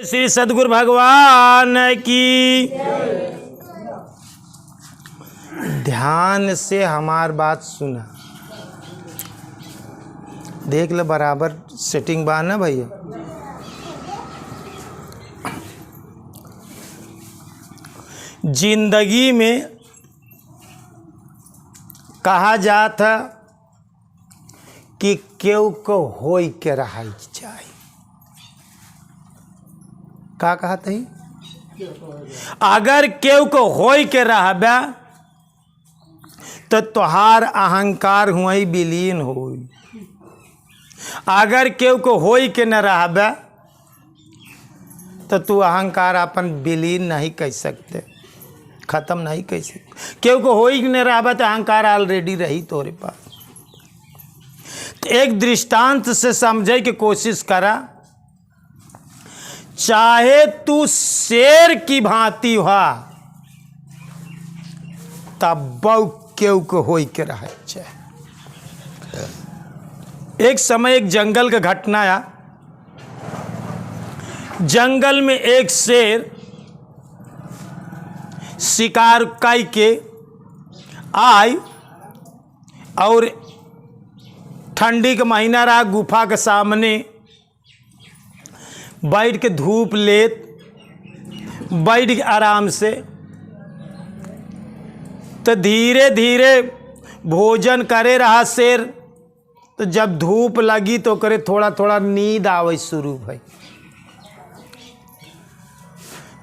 श्री सद्गुरु भगवान की। ध्यान से हमार बात सुना, देख ले बराबर सेटिंग बा ना भैया। जिंदगी में कहा जाता कि केहू को होई के रहा चाहिए। का कहत है? अगर केहू को होई के रहबा तो तोहार अहंकार हुआ ही विलीन होई। अगर केहू को होई के न रहबा तो तू अहंकार अपन विलीन नहीं कर सकते, खत्म नहीं कर सकते। केहू को होई के न रहबा तो अहंकार ऑलरेडी रही तोरे पास। तो एक दृष्टांत से समझे की कोशिश करा। चाहे तू शेर की भांति हुआ तब बहु केहू को होई के रहा चाहे। एक समय एक जंगल का घटना आया। जंगल में एक शेर शिकार कई के आई और ठंडी का महीना रहा, गुफा के सामने बैठ के धूप लेत, बैठ के आराम से। तो धीरे धीरे भोजन करे रहा शेर। तो जब धूप लगी तो करे थोड़ा थोड़ा नींद आवे शुरू भाई।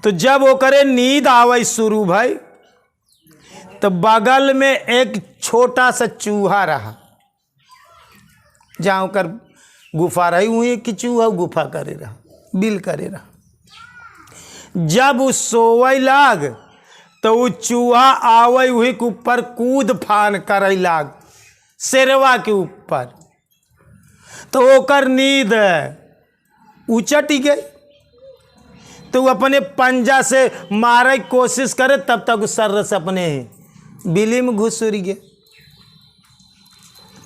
तो जब वो करे नींद आवे शुरू भाई तो बगल में एक छोटा सा चूहा रहा, जहाँ कर गुफा रही हुई कि चूहा गुफा करे रहा, बिल करे रहा। जब उस सोवे लाग तो वो चूहा आवे हुई के ऊपर कूद फान करे लाग शेरवा के ऊपर। तो ओकर नींद उचट गई। तो वो अपने पंजा से मारे की कोशिश करे, तब तक उस सर से अपने बिली में घुसुर गए।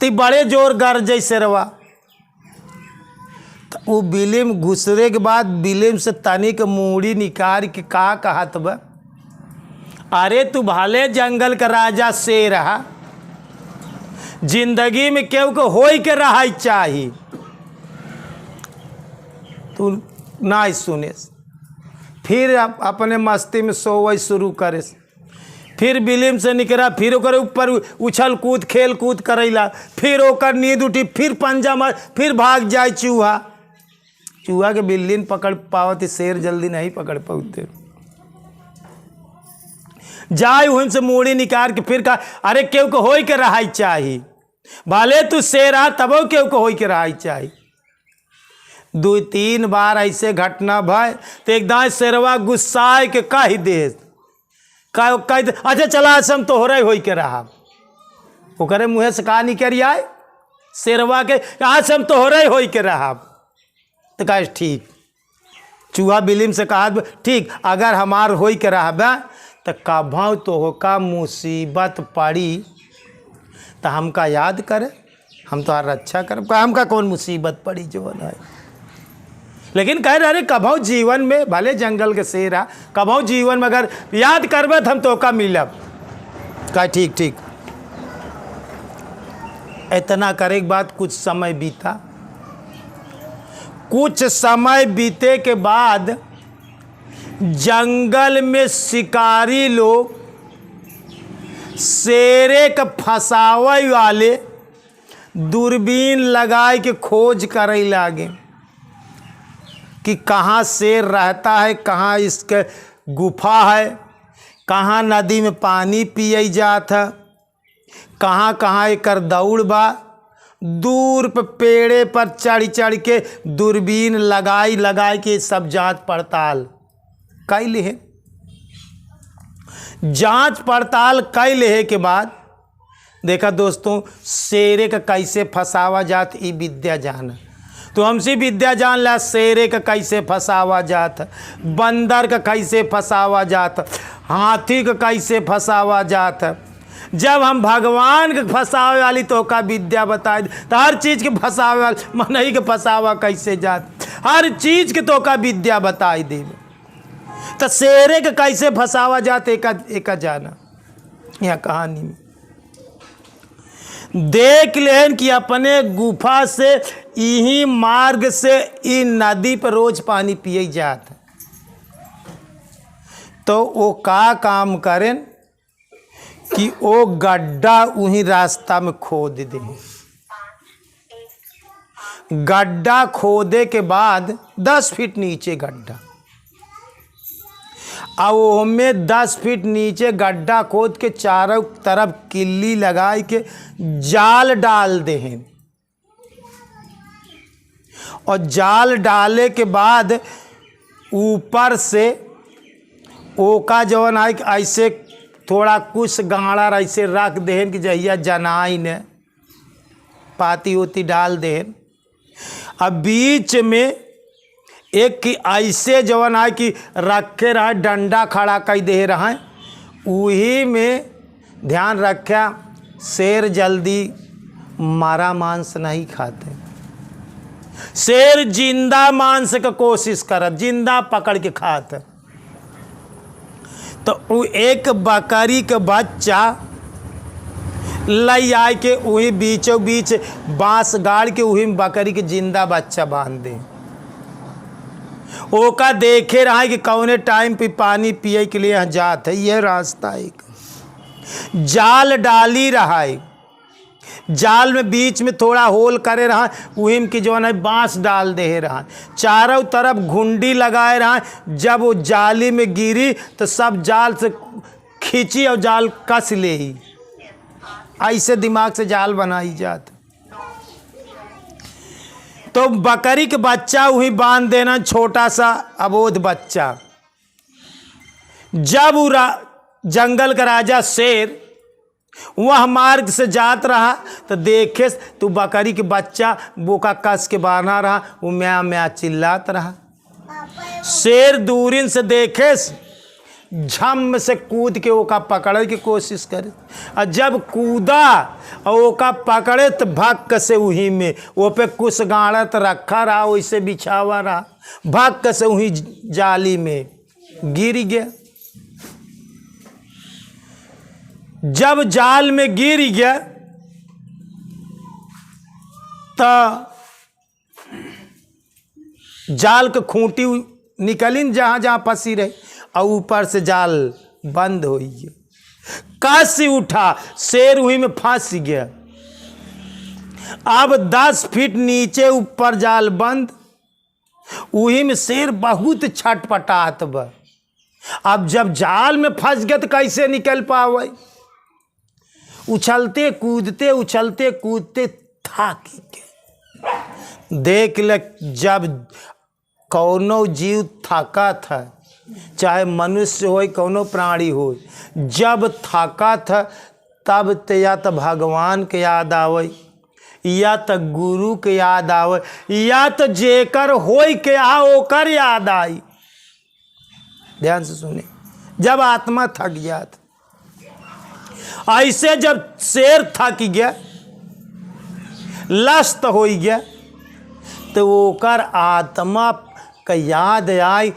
तो बड़े जोर गरजे शेरवा। तो वो बिली में घुसरे के बाद बिली से तनिक मूड़ी निकाल के का कहत बा, अरे तू भाले जंगल का राजा शेर रहा, जिंदगी में केहू को होई के रहा चाहिए, तू ना सुने। फिर अपने मस्ती में सोवे शुरू करे। फिर बिलीम से निकला, फिर ओकर ऊपर उछल कूद खेल कूद करेला। फिर ओकर नींद उठी, फिर पंजा मार, फिर भाग जाए चूहा। चूहा के बिल्ली ने पकड़ पावती, शेर जल्दी नहीं पकड़ पाते। जाए वहीं से मूड़ी निकाल के फिर कहा, अरे केहू को होई के रहा चाहिए, भले तू शेर आ तबो केहू को होई के रहा चाहिए। 2-3 बार ऐसे घटना भय तो एकदम शेरवा गुस्साए के कह दे, अच्छा चला हम तोहरे होई के रहा। ओकरे मुँह से कहा निकल आए शेरवा के, आज हम तोहरे होई के रहा। तो कहा ठीक। चूहा बिलीम से कहा ठीक, अगर हमार होई के रहबा तो कभौ तो का मुसीबत पड़ी तो हमका याद करे, हम तो रक्षा कर। हमका कौन मुसीबत पड़ी जो है। लेकिन कह रहे कभौ जीवन में भले जंगल के शेर आ, कभौ जीवन में अगर याद करबे तो हम तो का मिलब। कहा ठीक ठीक। इतना करे के बाद कुछ समय बीता। कुछ समय बीते के बाद जंगल में शिकारी लोग शेरे के फंसावे वाले दूरबीन लगाए के खोज करे लागे कि कहाँ शेर रहता है, कहाँ इसके गुफा है, कहाँ नदी में पानी पिए जात है, कहाँ कहाँ एकर दौड़ बा। दूर पे पेड़े पर चढ़ चढ़ के दूरबीन लगाई लगाई के सब जांच पड़ताल कैले है। जांच पड़ताल कैले है के बाद देखा दोस्तों, शेरे का कैसे फंसावा जात ई विद्या जान। तो हमसे विद्या जान ला, शेरे का कैसे फंसावा जात, बंदर का कैसे फंसावा जात, हाथी का कैसे फंसावा जात। जब हम भगवान के फंसावे वाली तो का विद्या बताए तो हर चीज़ के फंसावे वाली मनई के फंसावा कैसे जात। हर चीज के तो का विद्या बताई देवे। तो शेरे के कैसे फंसावा जाते एक जाना यहाँ कहानी में देख लेन कि अपने गुफा से यही मार्ग से इन नदी पर रोज पानी पिए जात। तो वो का काम करें कि वो गड्ढा वहीं रास्ता में खोद दे। गड्ढा खोदे के बाद 10 फीट नीचे गड्ढा, और वो में 10 फीट नीचे गड्ढा खोद के चारों तरफ किल्ली लगाई के जाल डाल दे। और जाल डाले के बाद ऊपर से ओका जवन है ऐसे थोड़ा कुछ गाड़ा ऐसे रख देहन कि जहिया जनाई ने पाती होती डाल देहन। अब बीच में एक की ऐसे जवन है कि रखे रहा डंडा खड़ा कर दे रहा है। वही में ध्यान रखा शेर जल्दी मारा मांस नहीं खाते। शेर जिंदा मांस का कोशिश करत, जिंदा पकड़ के खाते। तो वो एक बकरी के बच्चा लई आए के वही बीचों बीच बांस गाड़ के वही बकरी के जिंदा बच्चा बांध दे। ओका देखे रहा है कि कौने टाइम पे पानी पिए के लिए यहाँ जात है। यह रास्ता एक जाल डाली रहा है, जाल में बीच में थोड़ा होल करे रहा, वही की जो है बांस डाल दे रहा, चारों तरफ घुंडी लगाए रहा। जब वो जाली में गिरी तो सब जाल से खींची और जाल कस ले ही। ऐसे दिमाग से जाल बनाई जाती। तो बकरी के बच्चा वही बांध देना, छोटा सा अबोध बच्चा। जब वो जंगल का राजा शेर वह मार्ग से जात रहा तो देखे तो बकरी के बच्चा बोका कस के बांधा रहा, वो म्या म्या चिल्लात रहा। शेर दूरिन से देखे झम से कूद के ओका पकड़े की कोशिश करे, और जब कूदा और ओका पकड़े तो भक्क से वहीं में वो पे कुछ गाड़त रखा रहा, वैसे बिछावा रहा, भक्क से वहीं जाली में गिर गया। जब जाल में गिर गया तो जाल के खूंटी निकली जहाँ जहाँ फंसी रही, और ऊपर से जाल बंद हो गया। कस उठा, शेर वहीं में फंस गया। अब 10 फीट नीचे ऊपर जाल बंद, वहीं में शेर बहुत छटपटात बा। अब जब जाल में फंस गया तो कैसे निकल पावे? उछलते कूदते थक गए। देख ले जब कौनो जीव थका था, चाहे मनुष्य हो कौनो प्राणी हो, जब थका था तब तो या तो भगवान के याद आवे, या तो गुरु के याद आवे, या तो जेकर होई के आ ओकर याद आई। ध्यान से सुने, जब आत्मा थक गया था, ऐसे जब शेर थक गया, लस्त हो गया, तो ओकर आत्मा का याद आई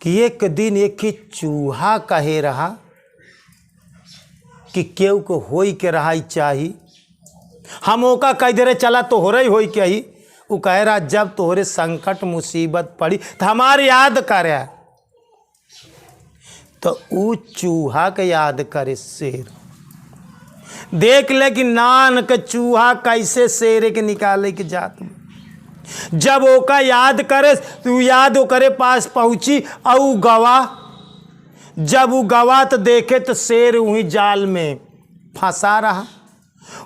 कि एक दिन एक ही चूहा कहे रहा कि केव को होई के रहा चाही, हम ओका कह दे रहे चला तो हो रही होई के ही। वो कह रहा जब तोहरे संकट मुसीबत पड़ी तो हमारे याद करे, तो वो चूहा के याद करे शेर। देख ले कि नान के चूहा कैसे शेर के निकाले के जात। जब ओका याद करे तो याद वो करे पास पहुंची और गवा। जब वो गवा तो देखे तो शेर वहीं जाल में फंसा रहा।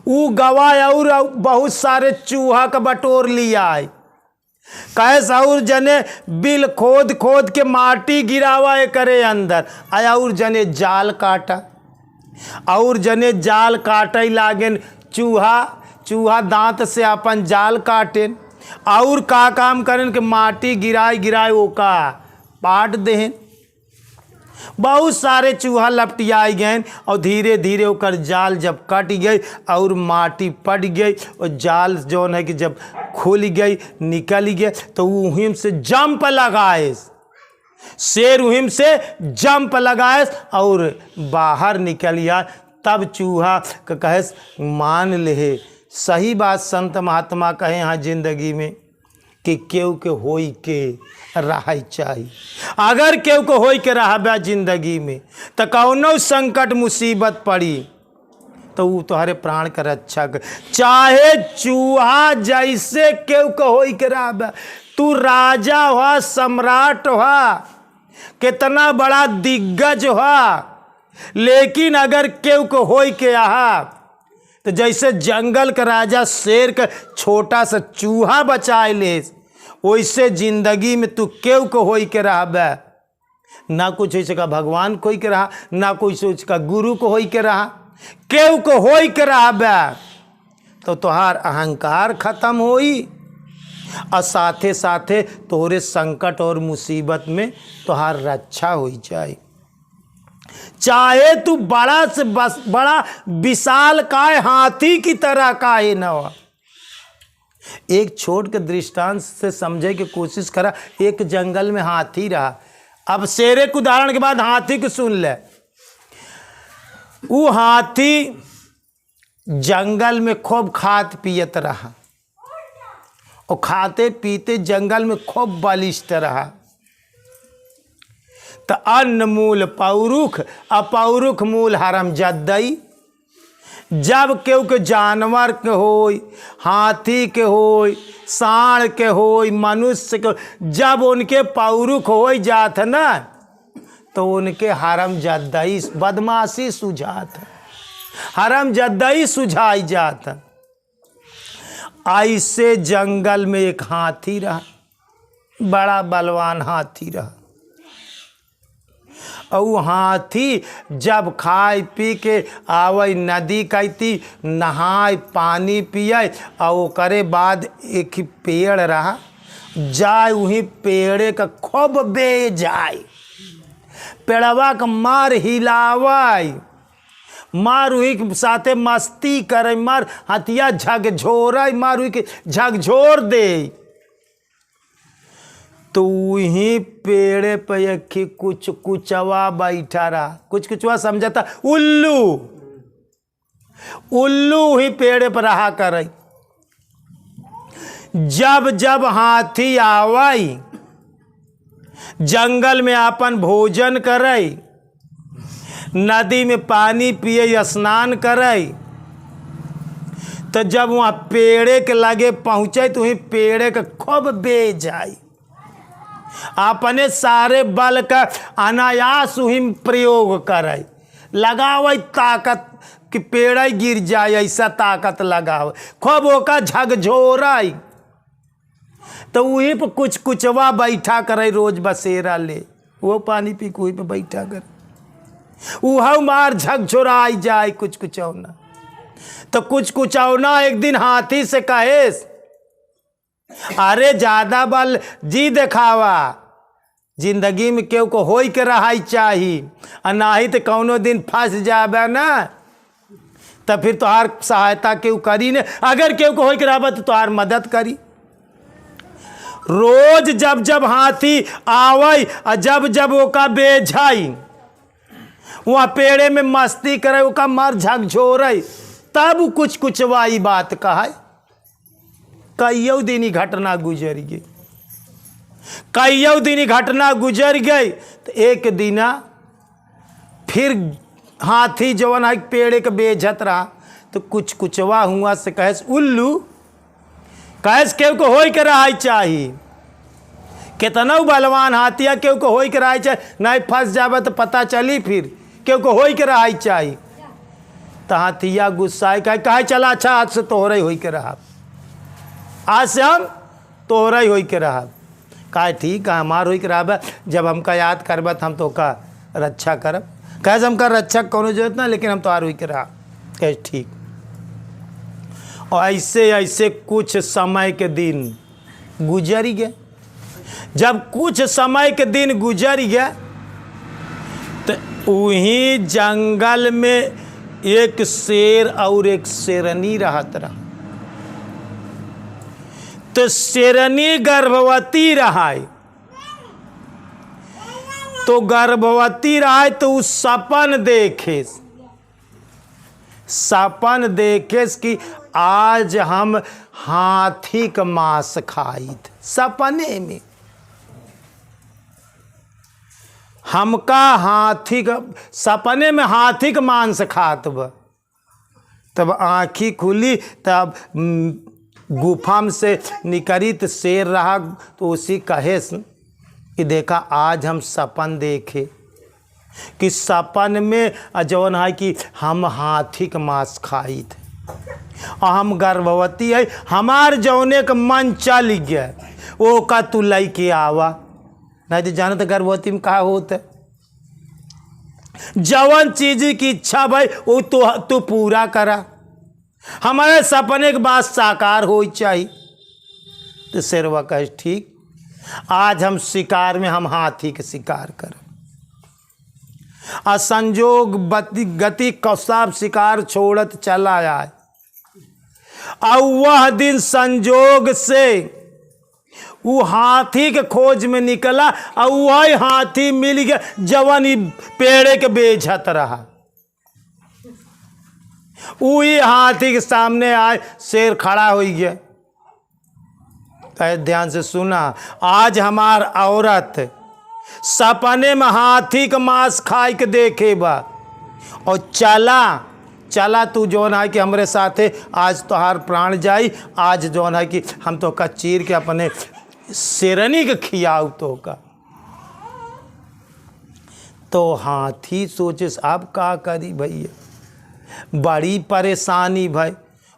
वो गवा और बहुत सारे चूहा का बटोर लिया है। कैसे और जने बिल खोद खोद के माटी गिरावा करे अंदर, और जने जाल काटा, और जने जाल काटे लागेन। चूहा दांत से अपन जाल काटेन, और का काम करें कि माटी गिराए ओका पाट देहन। बहुत सारे चूहा लपटियाई गए और धीरे धीरे ओकर जाल जब कट गई और माटी पड़ गई और जाल जौन है कि जब खुल गई निकल गए तो वहीं से जंप लगाए, शेर वहीं से जंप लगाए और बाहर निकल गया। तब चूहा कहे मान ले, सही बात संत महात्मा कहे यहाँ जिंदगी में कि केहू के होई के रह चाहिए। अगर केहू को होई के रह जिंदगी में तो कौनो संकट मुसीबत पड़ी तो वो तुम्हारे प्राण का रक्षा कर। चाहे चूहा जैसे केहू को होई के रह, तू राजा हुआ, सम्राट हुआ, कितना बड़ा दिग्गज हुआ, लेकिन अगर केहू को होई के आहा तो जैसे जंगल का राजा शेर का छोटा सा चूहा बचाए ले, वैसे जिंदगी में तू केहू को होई के रहा। ना कुछ ऐसे का भगवान को होई के रहा, ना कुछ उसका गुरु को होई के रहा, केहू को होई के रहा तो तुहार अहंकार खत्म होई और साथे साथे तोहरे संकट और मुसीबत में तुहार रक्षा हो जाए। चाहे तू बड़ा से बड़ा विशाल काय हाथी की तरह काहे न हो। एक छोट के दृष्टांत से समझे की कोशिश करा। एक जंगल में हाथी रहा। अब शेरे के उदाहरण के बाद हाथी को सुन ले। वो हाथी जंगल में खूब खात पियत रहा और खाते पीते जंगल में खूब बलिष्ठ रहा। तो अन्न मूल पौरुख, अपौरुख मूल हरमजादई। जब केहू के जानवर के होई, हाथी के होई, सांड के होई, मनुष्य के, जब उनके पौरुख हो जात ना तो उनके हरमजादई बदमाशी सुझात, हरमजादई सुझाई जात। ऐसे जंगल में एक हाथी रहा, बड़ा बलवान हाथी रहा। और हाथी जब खाए पी के आवे नदी कहती नहाए पानी पिए और करे बाद एक ही पेड़ रहा, जाए वहीं पेड़े का खूब बे जाए, पेड़वा का मार हिलावाई, मार वही के साथे मस्ती करे, मार हथिया झकझोर, मार वही के झकझोर दे। तो वहीं पेड़े पे एक कुछ कुचवा बैठा रहा। कुछ कुचवा समझता उल्लू, उल्लू ही पेड़े पर रहा करे। जब जब हाथी आवई जंगल में अपन भोजन करे, नदी में पानी पिए, स्नान करे, तो जब वहाँ पेड़े के लगे पहुँचे तो वहीं पेड़े के खूब बे जाए, अपने सारे बल का अनायास वहीं प्रयोग करे, लगावे ताकत कि पेड़ गिर जाए, ऐसा ताकत लगावे, खूब ओका झकझोराई। तो वहीं पर कुछ कुचवा बैठा करे, रोज बसेरा ले, वो पानी पी के वहीं पर बैठा करे, वह मार झकझोराई जाए कुछ कुचौना। तो कुछ कुचौना एक दिन हाथी से कहेस, अरे ज्यादा बल जी दिखावा, जिंदगी में केहू को होई के रहाई चाहिए, और नाही तो कौनो दिन फंस जाबे ना तो फिर तोहार सहायता केहू करी ने। अगर केहू को होई के रहा तो तोहार मदद करी। रोज जब जब हाथी आवई और जब जब ओका बेझाई, वहाँ पेड़े में मस्ती करे, ओका मर झकझोरे, तब कुछ कुचवाई बात कहा। कईयों दिन ही घटना गुजर गई, कईयों दिन ही घटना गुजर गई। तो एक दिना फिर हाथी जवन है पेड़े के बेझत रहा, तो कुछ कुचवा हुआ से कहेस उल्लू, कहेस केहू को होई के रहा चाहिए, कितना बलवान हाथिया केहू को होई के रहा चाहिए, नहीं फंस जावे तो पता चली, फिर केहू को होई के रहा चाहिए। तो हाथिया गुस्साए कहे चला अच्छा आज से तोहरे होई के रहा, आज से हम तोहरा ही होई के रहा। कहे ठीक है हमार होई के रहा, जब हमका याद करब तो हम तो का रक्षा करब। कहे हमका रक्षा कोनो जरूरत ना, लेकिन हम तोहार होई के रहा। कहे ठीक। और ऐसे ऐसे कुछ समय के दिन गुजर गए। जब कुछ समय के दिन गुजर गए वही जंगल में एक शेर और एक शेरनी रहत रहा। तो शेरनी गर्भवती रहा, तो गर्भवती रहा तो उस सपन देखे कि आज हम हाथी का मांस खाइत। सपने में हमका हाथी का, सपने में हाथी का मांस खात बा। तब आँखी खुली, तब गुफा में से निकली तो शेर रहा। तो उसी कहे कि देखा आज हम सपन देखे कि सपन में जौन है कि हम हाथी का मांस खाई थे और हम गर्भवती है। हमार जौने का मन चल गया वो का तू लई के आवा, नहीं तो जाना तो गर्भवती में कहा होता। जवन चीज की इच्छा भाई वो तू पूरा करा, हमारे सपने के बाद साकार हो चाहिए। तो शेरवा कहे ठीक, आज हम शिकार में हम हाथी के शिकार करें। असंजोग गति कौसाब शिकार छोड़त चला आए। और वह दिन संजोग से वो हाथी के खोज में निकला और वही हाथी मिल गया जवन ही पेड़े के बेझत रहा। वही हाथी के सामने आए, शेर खड़ा हो गया। ध्यान से सुना, आज हमार औरत सपने में हाथी का मांस खाई के देखे बा और चला तू जौन है कि हमरे साथे आज तोहार प्राण जाई। आज जौन है कि हम तो का चीर के अपने शेरनी के खियाऊ तो का। तो हाथी सोचे अब का करी भैया, बड़ी परेशानी भाई।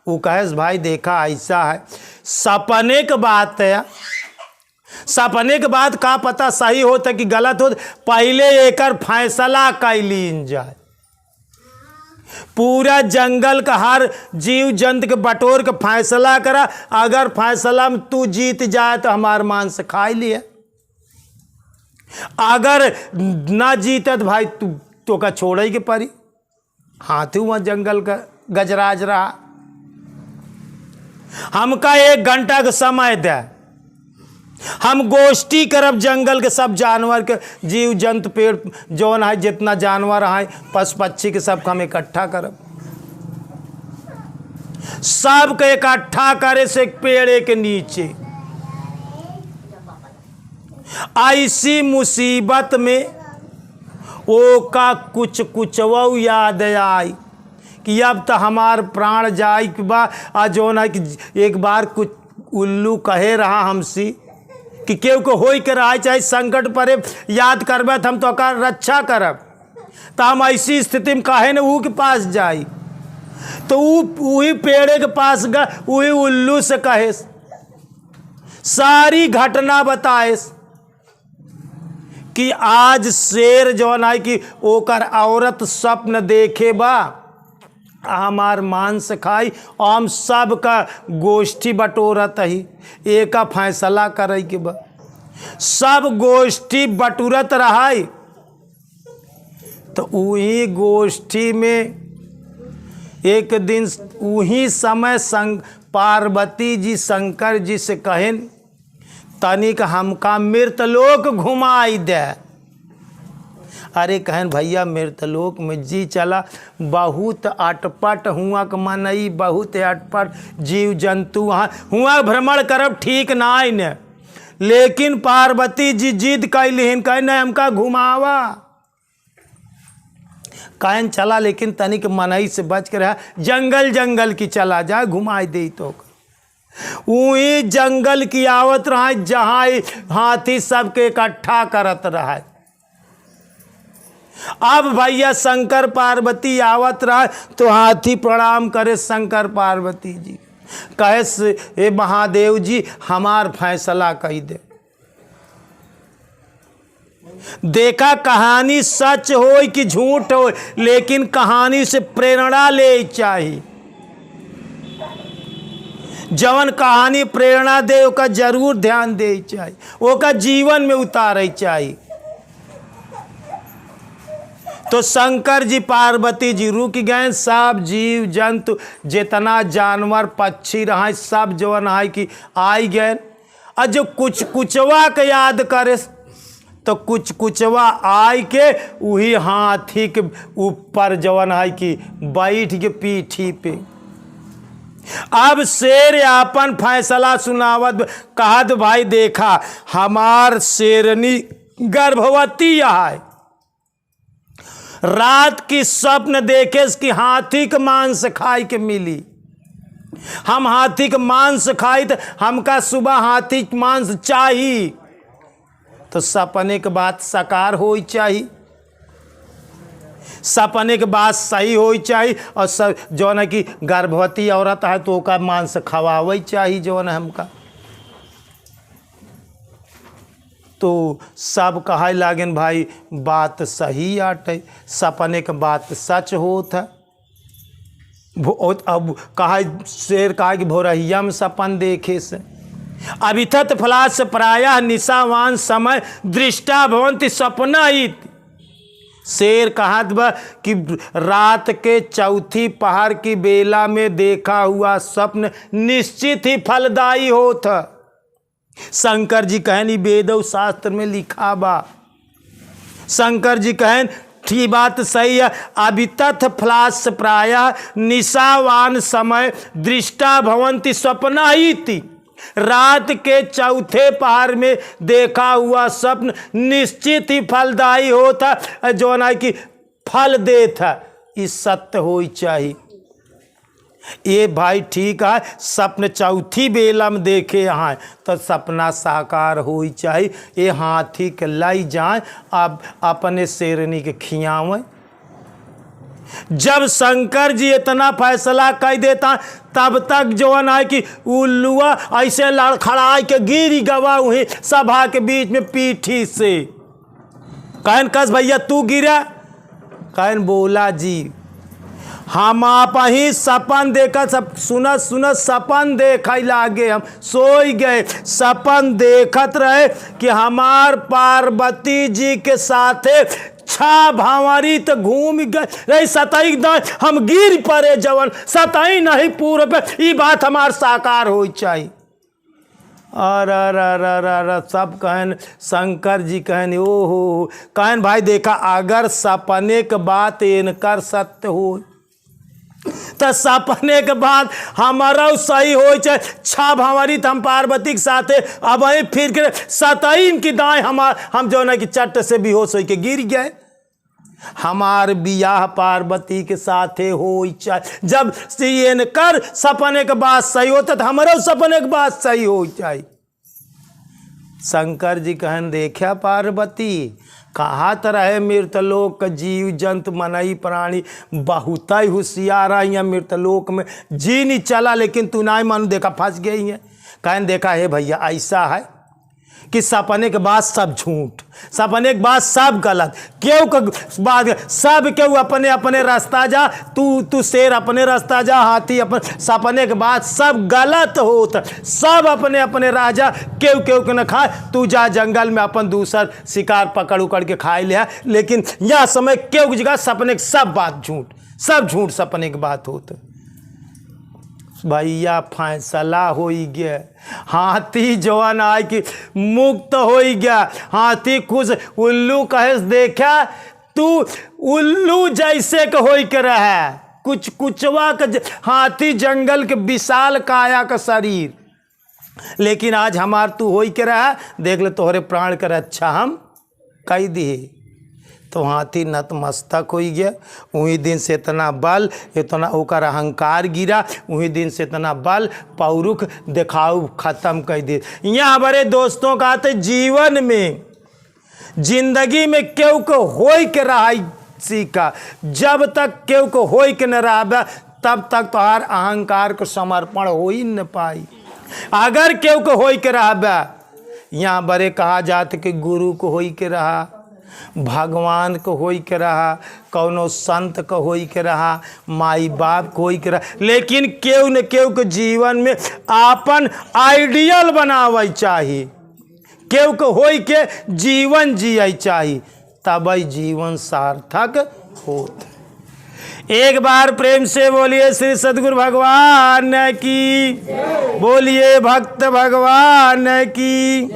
वो कहे भाई देखा ऐसा है, सपने के बात है, सपने के बाद का पता सही होता कि गलत हो, पहले एकर फैसला कैलीन जाए। पूरा जंगल का हर जीव जंतु के बटोर के फैसला करा। अगर फैसला में तू जीत जाए तो हमार मांस खा लिया, अगर ना जीते तो भाई तो का छोड़े के परी। हाथी वहाँ जंगल का गजराज रहा। हमका 1 घंटा का समय दे, हम गोष्ठी करब जंगल के सब जानवर के, जीव जंतु पेड़ जौन है जितना जानवर है पशु पक्षी के सबका हम इकट्ठा करब। सबके इकट्ठा करे से एक पेड़ के नीचे। ऐसी मुसीबत में वो का कुछ वो याद आई कि अब तो हमार प्राण जाए के बा। आ जौन है कि एक बार कुछ उल्लू कहे रहा हमसी कि केहू को होई के रहा चाहे संकट परे याद करबे तो हम तो का रक्षा करब। तो हम ऐसी स्थिति में काहे न ऊ के पास जाई। तो वही पेड़े के पास गए, वही उल्लू से कहे, सारी घटना बताए कि आज शेर जौन है कि ओकर औरत स्वप्न देखे बा हमार मांस खाई और हम सब का गोष्ठी बटोरत ही एक फैसला करे के बा। सब गोष्ठी बटोरत रहा। तो वही गोष्ठी में एक दिन वही समय पार्वती जी शंकर जी से कहें तनिक हमका मृतलोक घुमाई दे। अरे कहन भैया मृतलोक में जी चला, बहुत अटपट हुआ के मनई, बहुत अटपट जीव जंतु वहाँ हुआ भ्रमण करब ठीक ना आई न। लेकिन पार्वती जी जिद कैलिन, कह नहीं हमका घुमावा। कहन चला, लेकिन तनिक मनई से बच के रहा, जंगल की चला जा घुमाई दे। तो वही जंगल की आवत रहा जहाँ हाथी सबके इकट्ठा करत रहा। अब भैया शंकर पार्वती आवत रहा तो हाथी प्रणाम करे शंकर पार्वती जी, कहे हे महादेव जी हमार फैसला कही दे। देखा कहानी सच हो कि झूठ हो, लेकिन कहानी से प्रेरणा ले चाहिए। जवन कहानी प्रेरणा दे ओका जरूर ध्यान दे चाहिए, ओका जीवन में उतारे चाहिए। तो शंकर जी पार्वती जी रुक गए। सब जीव जंतु जितना जानवर पक्षी रहा सब जवन है कि आई गए। और जो कुछ कुचवा के याद करे तो कुछ कुचवा आय के वही हाथी के ऊपर जवन है कि बैठ के पीठी पे। अब शेर अपन फैसला सुनावत कहत भाई देखा हमार शेरनी गर्भवती है। रात की स्वप्न देखे कि हाथी के मांस खाई के मिली। हम हाथी के मांस खाई तो हमका सुबह हाथी के मांस चाहिए। तो सपने के बात साकार हो चाहिए, सपने के बात सही हो चाहिए। और सब जौन है कि गर्भवती औरत है तो ओका मांस खवावे चाहिए जौन है हमका। तो सब कहे लागन भाई बात सही आटे, सपने के बात सच होत है। अब कहा शेर कहा कि भोरहिया में सपन देखे से अभिथत फलास प्रायः निशावान समय दृष्टा भवंति सपना इत। शेर कहत बा कि रात के चौथी पहर की बेला में देखा हुआ स्वप्न निश्चित ही फलदायी होता। शंकर जी कहन वेद शास्त्र में लिखा बा। शंकर जी कहन ठीक बात सही है। अभितथ फलास प्रायः निशावान समय दृष्टा भवंति स्वप्ना इति। रात के चौथे पहर में देखा हुआ स्वप्न निश्चित ही फलदायी होता जो ना कि फल देता। इस सत्य हो चाहिए। ये भाई ठीक है सपन चौथी बेला में देखे यहाँ तो सपना साकार हो चाहिए। ये हाथी के लाई जाए अब अपने शेरनी के खियावें। जब शंकर जी इतना फैसला कर देता तब तक जो है कि उल्लुआ ऐसे लड़खड़ा के गिर गवा वहीं सभा के बीच में पीठी से। कहन कस भैया तू गिरा? कहन बोला जी हम आप ही सपन देखा सब सुनत सुनत सपन देख लागे हम सोई गए। सपन देखत रहे कि हमार पार्वती जी के साथे छा भावरी तो घूम गए रही सतई हम गिर पड़े जवन सतई नहीं पूरे पे। ये बात हमार साकार हो चाहिए। अर सब कहन शंकर जी कहन ओहो कहन भाई देखा अगर सपने के बात इनकर सत्य हो तो सपने के बाद हमारा सही हो चाहे छा भंवरी हम पार्वती के साथे अब फिर के सतईन की दाएं हम जो ना कि चट से बेहोश हो के गिर गए। हमार बियाह पार्वती के साथे हो चाहे जब इनकर सपने के बाद सही होता तो हमारा सपने के बाद सही हो चाहे। शंकर जी कहन देखा पार्वती कहा तरह मृतलोक जीव जंतु मनई प्राणी बहुत ही होशियार है। यहाँ मृतलोक में जी नहीं चला लेकिन तू ना मानो देखा फंस गई है। कहन देखा है भैया ऐसा है कि सपने के बाद सब झूठ, सपने के बाद सब गलत। क्यों का बात सब क्यों अपने अपने रास्ता जा, तू शेर अपने रास्ता जा, हाथी अपने। सपने के बाद सब गलत होता, सब अपने अपने राजा क्यों क्यों के न खाए। तू जा जंगल में अपन दूसर शिकार पकड़ उकड़ के खाए ले। लेकिन यह समय क्यों की जगह सपने के सब बात झूठ, सब झूठ सपने की बात होता। भैया फैसला हो गया। हाथी जवान आए कि मुक्त हो गया। हाथी खुश। उल्लू कहे देखा तू उल्लू जैसे के हो के रहा कुछ कुचवा के हाथी जंगल के विशाल काया का शरीर, लेकिन आज हमार तू हो के रहा देख ले तोहरे प्राण कर अच्छा हम कह दिए। तो हाथी नतमस्तक हो गया। वही दिन से इतना बल इतना ओकर अहंकार गिरा। वही दिन से इतना बल पौरुख दिखाऊ खत्म कर दे। यहाँ हमारे दोस्तों का आते जीवन में जिंदगी में क्यों को होई के रहा सीखा। जब तक क्यों को होई के न रहा तब तक तोहार अहंकार को समर्पण हो ही न पाई। अगर क्यों को होई के रहा यहाँ बड़े कहा जाते कि गुरु को होई के रहा, भगवान को होई के रहा, कौनो संत को होई के रहा, माई बाप को होई के रहा। लेकिन केहू न केहू के जीवन में आपन आइडियल बनावे चाहिए, केहू को होई के जीवन जिये चाहिए। तब जीवन सार्थक होत। एक बार प्रेम से बोलिए श्री सद्गुरु भगवान की, बोलिए भक्त भगवान की।